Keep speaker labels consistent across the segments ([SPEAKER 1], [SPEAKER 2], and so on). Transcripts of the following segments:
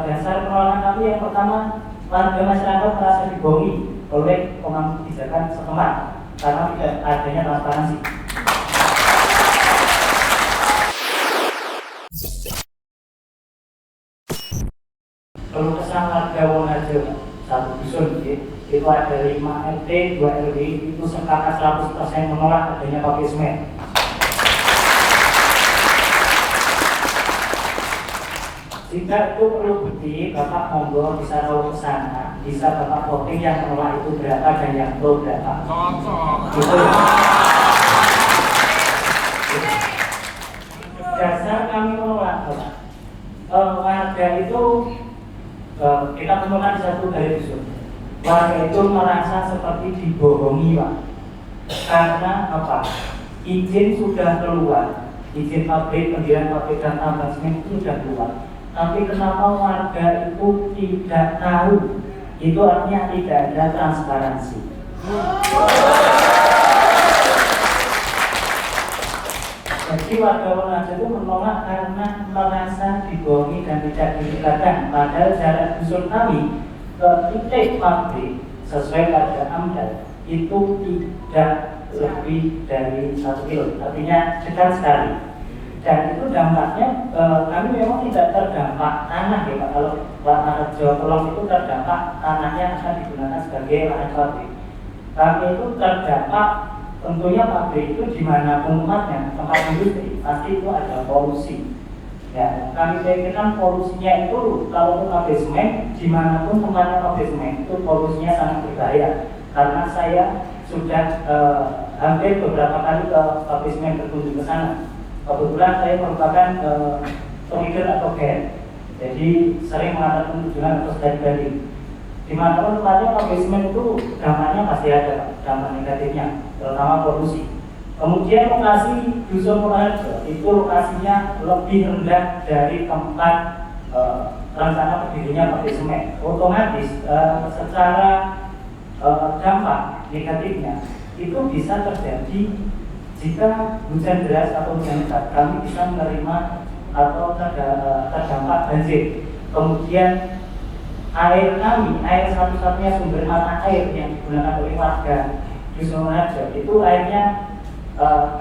[SPEAKER 1] dasar penolakan kami yang pertama, warga masyarakat merasa dibohongi oleh pemangku kebijakan setempat karena tidak adanya transparansi. Keluh kesah warga Wonoharjo satu dusun itu ada 5 RT, 2 RW itu sepakat 100% menolak adanya pabrik semen. Jika itu perlu bukti, Bapak monggo bisa tahu ke sana, bisa Bapak voting yang menolak itu berapa dan yang pro berapa. Gitu. Dasar kami menolak, Bapak. Warga itu kita temukan di satu dari dusun. Warga itu merasa seperti dibohongi, Pak. Karena apa? Izin sudah keluar, izin pabrik, pendirian pabrik dan tambang semen itu sudah keluar. Tapi kenapa warga itu tidak tahu? Itu artinya tidak ada transparansi. Jadi warga Wonoharjo itu menolak karena merasa dibohongi dan tidak dilibatkan. Padahal jarak dusun kami ke titik pabrik sesuai pada AMDAL itu tidak lebih dari 1 kilo, artinya dekat sekali. Dan itu dampaknya kami memang tidak terdampak tanah ya Pak. Kalau Wonoharjo Kolong itu terdampak tanahnya akan digunakan sebagai lahan pabrik. Kami itu terdampak tentunya pabrik itu dimanapun tempatnya, tempat industri pasti itu ada polusi. Ya, kami pikirkan polusinya itu kalau pabrik semen dimanapun tempatnya pabrik semen itu polusinya sangat berbahaya. Karena saya sudah hampir beberapa kali ke pabrik semen berkunjung ke sana. Kebetulan saya merupakan pengikut atau guide, jadi sering mengadakan kunjungan atau studi banding. Di mana pun tempatnya pabrik semen itu dampaknya pasti ada, dampak negatifnya, terutama polusi. Kemudian lokasi dusun Wonoharjo itu lokasinya lebih rendah dari tempat rencana berdirinya pabrik semen. Otomatis secara dampak negatifnya itu bisa terjadi jika hujan deras atau hujan lebat, kami bisa menerima atau terdampak banjir. Kemudian air kami, air satu-satunya sumber mata air yang digunakan oleh warga dusun Wonoharjo itu airnya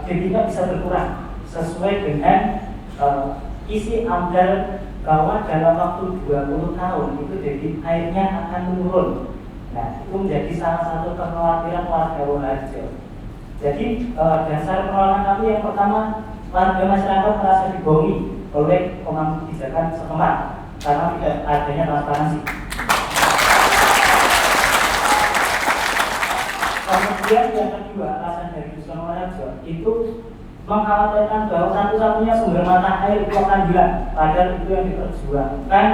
[SPEAKER 1] debitnya bisa berkurang sesuai dengan isi AMDAL bahwa dalam waktu 20 tahun itu debit airnya akan menurun. Nah, itu menjadi salah satu kekhawatiran warga Wonoharjo. Jadi dasar penolakan kami yang pertama, warga masyarakat merasa dibohongi oleh pemangku kebijakan setempat karena tidak adanya transparansi. Kemudian yang kedua, alasan dari dusun Wonoharjo itu mengkhawatirkan bahwa satu-satunya sumber mata air itu akan hilang. Padahal itu yang diperjuangkan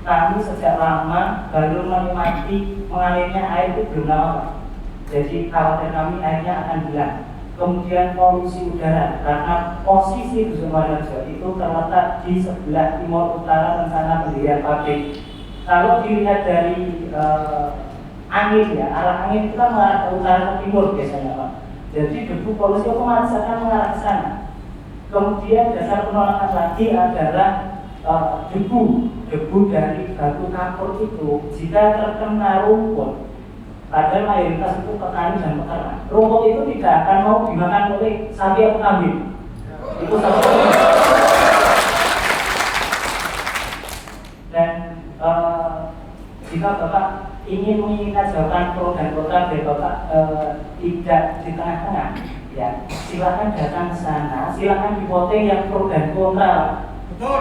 [SPEAKER 1] kami sejak lama, baru menikmati mengalirnya air itu belum lama. Jadi khawatir kami airnya akan hilang. Kemudian polusi udara, karena posisi dusun Wonoharjo itu terletak di sebelah timur utara rencana pendirian pabrik. Kalau dilihat dari angin ya, arah angin itu kan mengarah ke utara ke timur biasanya Pak. Jadi debu polusi otomatis akan mengarah ke sana. Kemudian dasar penolakan lagi adalah debu dari batu kapur itu jika terkena rumput. Padahal mayoritas itu petani dan peternak. Rumput itu tidak akan mau dimakan oleh sapi atau kambing. Itu satu. Dan jika Bapak ingin menginginkan jawaban pro dan kontra dari Bapak tidak di tengah-tengah, ya silakan datang ke sana, silakan di-voting yang pro dan kontra. Betul.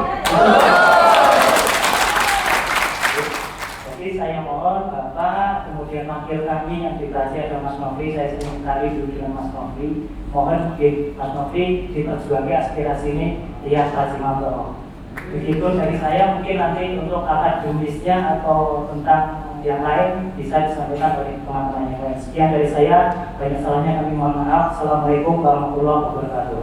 [SPEAKER 1] Jadi saya mohon Bapak, kemudian wakil kami yang dikasih ada Mas Nofri, saya sering kali duduk dengan Mas Nofri. Mohon Mas Nofri diperjuangkan aspirasi ini, ya kasih mampu. Begitu dari saya, mungkin nanti untuk akademisnya atau tentang yang lain bisa disampaikan oleh teman-teman yang lain. Sekian dari saya, banyak salahnya kami mohon maaf. Assalamualaikum warahmatullahi wabarakatuh.